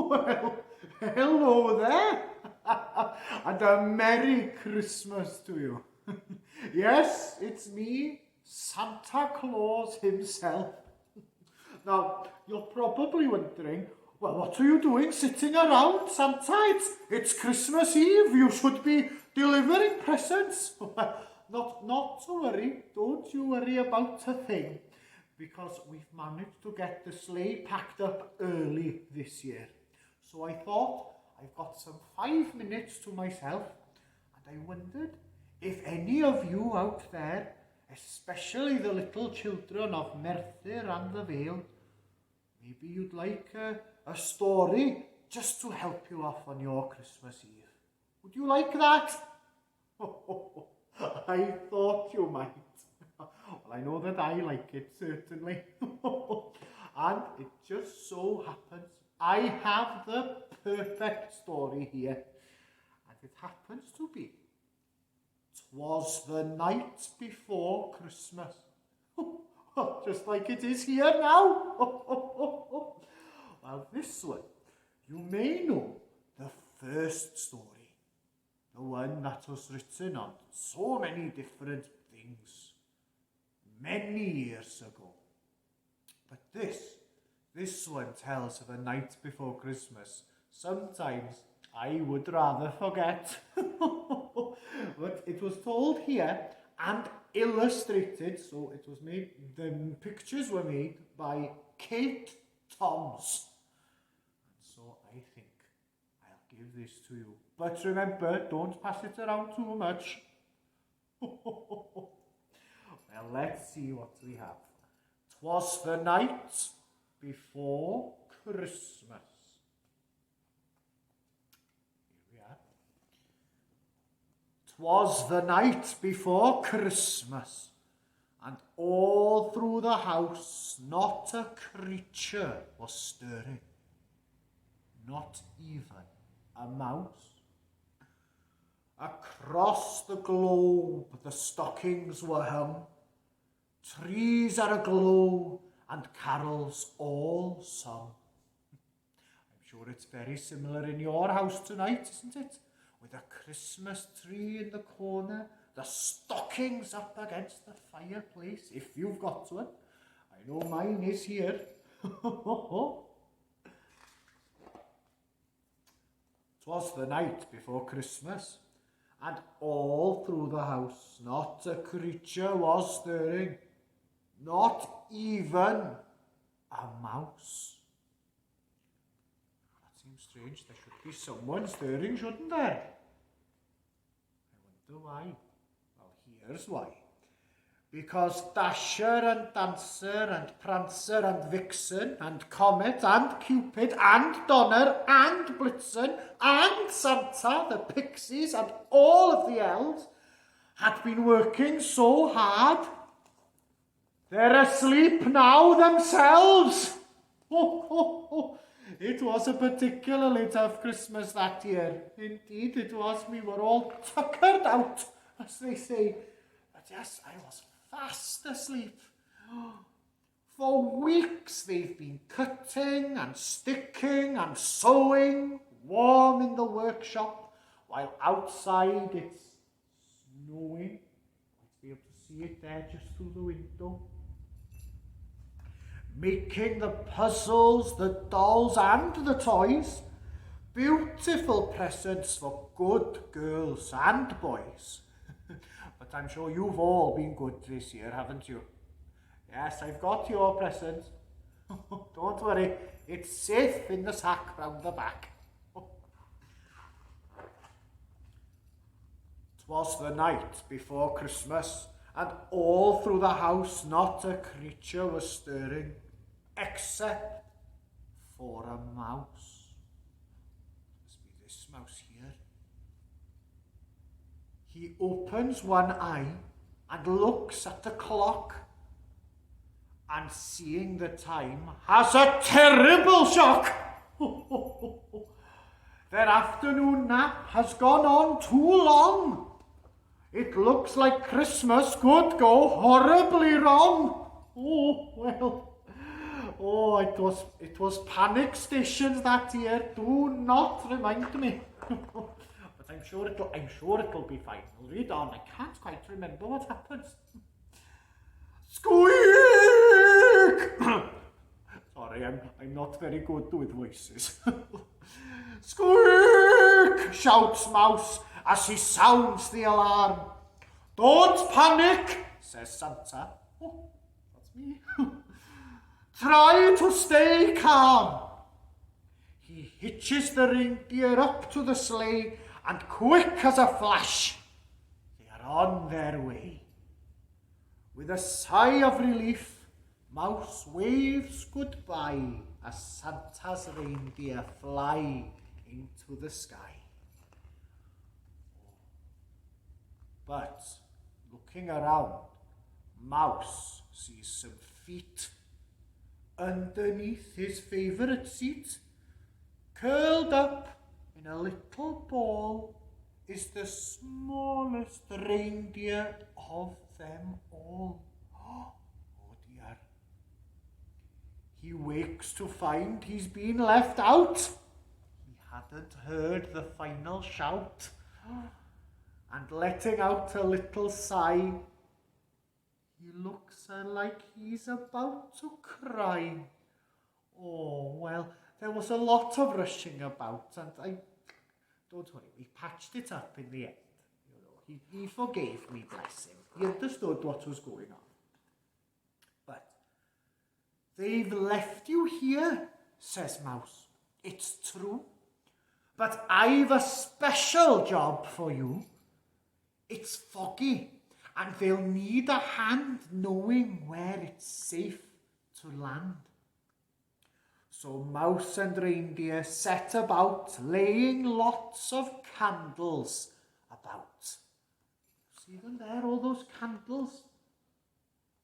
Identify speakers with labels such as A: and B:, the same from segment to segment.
A: Well, hello there, and a Merry Christmas to you. Yes, it's me, Santa Claus himself. Now, you're probably wondering, well, what are you doing sitting around, Santa? It's Christmas Eve. You should be delivering presents. Not to worry. Don't you worry about a thing, because we've managed to get the sleigh packed up early this year. So I thought I've got some 5 minutes to myself, and I wondered if any of you out there, especially the little children of Merthyr and the Vale, maybe you'd like a story just to help you off on your Christmas Eve. Would you like that? I thought you might. Well, I know that I like it, certainly. And it just so happens I have the perfect story here. And it happens to be "'Twas the night before Christmas." Just like it is here now. Well, this one, you may know the first story. The one that was written on so many different things many years ago. But this one tells of a night before Christmas. Sometimes I would rather forget. But it was told here and illustrated, so it was made, the pictures were made by Kate Toms. And so I think I'll give this to you. But remember, don't pass it around too much. Well, let's see what we have. "'Twas the night before Christmas." Here we are. "'Twas the night before Christmas, and all through the house not a creature was stirring, not even a mouse. Across the globe the stockings were hung, trees are aglow, and carols all sung." I'm sure it's very similar in your house tonight, isn't it? With a Christmas tree in the corner, the stockings up against the fireplace, if you've got one. I know mine is here. "'Twas the night before Christmas, and all through the house not a creature was stirring, not even a mouse." That seems strange. There should be someone stirring, shouldn't there? I wonder why. Well, here's why. Because Dasher and Dancer and Prancer and Vixen and Comet and Cupid and Donner and Blitzen and Santa, the Pixies and all of the elves had been working so hard, they're asleep now themselves. It was a particularly tough Christmas that year. Indeed it was. We were all tuckered out, as they say. But yes, I was fast asleep. For weeks they've been cutting and sticking and sewing, warm in the workshop, while outside it's snowing. I'll be able to see it there just through the window. Making the puzzles, the dolls and the toys, beautiful presents for good girls and boys. But I'm sure you've all been good this year, haven't you? Yes, I've got your present. Don't worry, it's safe in the sack round the back. 'Twas the night before Christmas, and all through the house not a creature was stirring, except for a mouse. Must be this mouse here. He opens one eye and looks at the clock, and seeing the time has a terrible shock. Their afternoon nap has gone on too long. It looks like Christmas could go horribly wrong. Oh, well, Oh, it was panic stations that year. Do not remind me. But I'm sure it'll be fine. I'll read on. I can't quite remember what happens. Squeak! Sorry, I'm not very good with voices. Squeak! Shouts Mouse as he sounds the alarm. Don't panic, says Santa. Oh, that's me. Try to stay calm. He hitches the reindeer up to the sleigh, and quick as a flash, they are on their way. With a sigh of relief, Mouse waves goodbye as Santa's reindeer fly into the sky. But looking around, Mouse sees some feet. Underneath his favourite seat, curled up in a little ball, is the smallest reindeer of them all. Oh dear. He wakes to find he's been left out. He hadn't heard the final shout. And letting out a little sigh, he looks like he's about to cry. Oh, well, there was a lot of rushing about, and don't worry, we patched it up in the end. You know, he forgave me, bless him. He understood what was going on. But they've left you here, says Mouse. It's true. But I've a special job for you. It's foggy, and they'll need a hand knowing where it's safe to land. So Mouse and Reindeer set about laying lots of candles about. See them there, all those candles?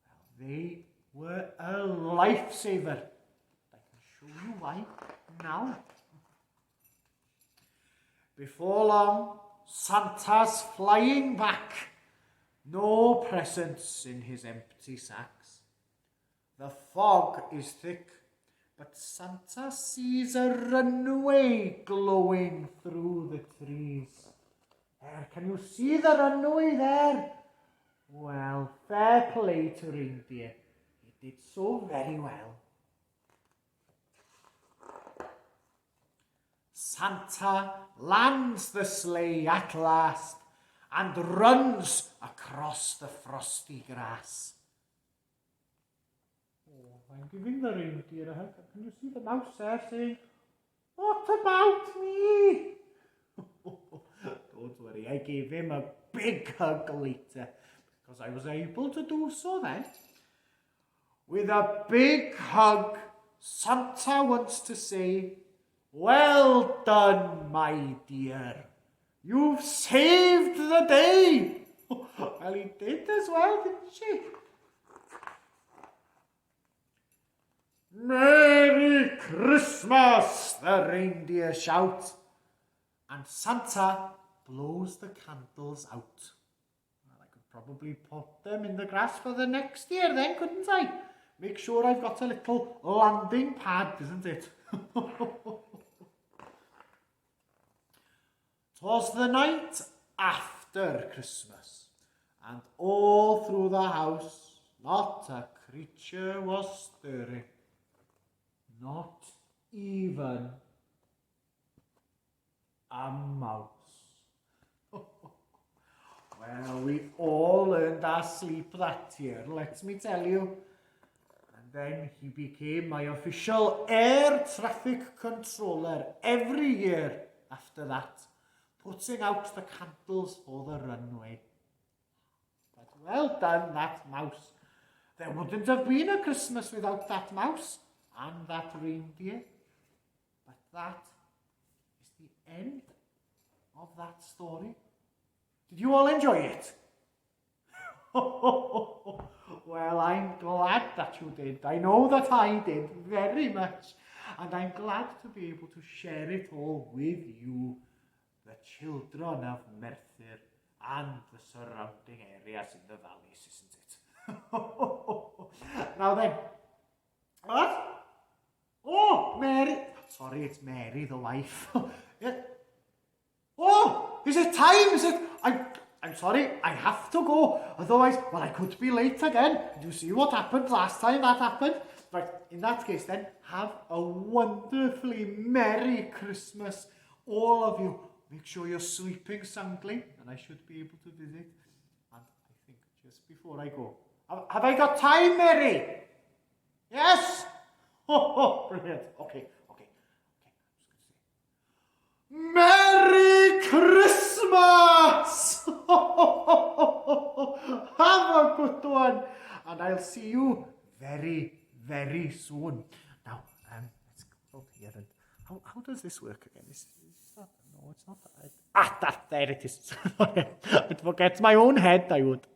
A: Well, they were a lifesaver. I can show you why now. Before long, Santa's flying back. No presents in his empty sacks. The fog is thick, but Santa sees a runway glowing through the trees. There, can you see the runway there? Well, fair play to Reindeer. He did so very well. Santa lands the sleigh at last and runs across the frosty grass. Oh, I'm giving the reindeer a hug. Can you see the mouse there saying, "What about me?" Don't worry, I gave him a big hug later because I was able to do so then. With a big hug, Santa wants to say, "Well done, my dear. You've saved the day." Well, he did as well, didn't she? "Merry Christmas," the reindeer shout, and Santa blows the candles out. Well, I could probably put them in the grass for the next year then, couldn't I? Make sure I've got a little landing pad, isn't it? 'Twas the night after Christmas, and all through the house not a creature was stirring, not even a mouse. Well, we all learned our sleep that year, let me tell you. And then he became my official air traffic controller every year after that, putting out the candles for the runway. But well done, that mouse. There wouldn't have been a Christmas without that mouse and that reindeer. But that is the end of that story. Did you all enjoy it? Well, I'm glad that you did. I know that I did very much. And I'm glad to be able to share it all with you, the children of Merthyr and the surrounding areas in the valleys, isn't it? Now then, what? Oh, Mary. Sorry, it's Mary, the wife. Yeah. Oh, is it time? Is it? I'm sorry, I have to go. Otherwise, well, I could be late again. You see what happened last time that happened? Right, in that case then, have a wonderfully Merry Christmas, all of you. Make sure you're sleeping soundly, and I should be able to visit. And I think just before I go, have I got time, Mary? Yes? Oh, brilliant. Okay. Merry Christmas! Have a good one. And I'll see you very, very soon. Now, let's go out here. And how does this work again? Is that, no, it's not that. There it is. I'd forget my own head, I would.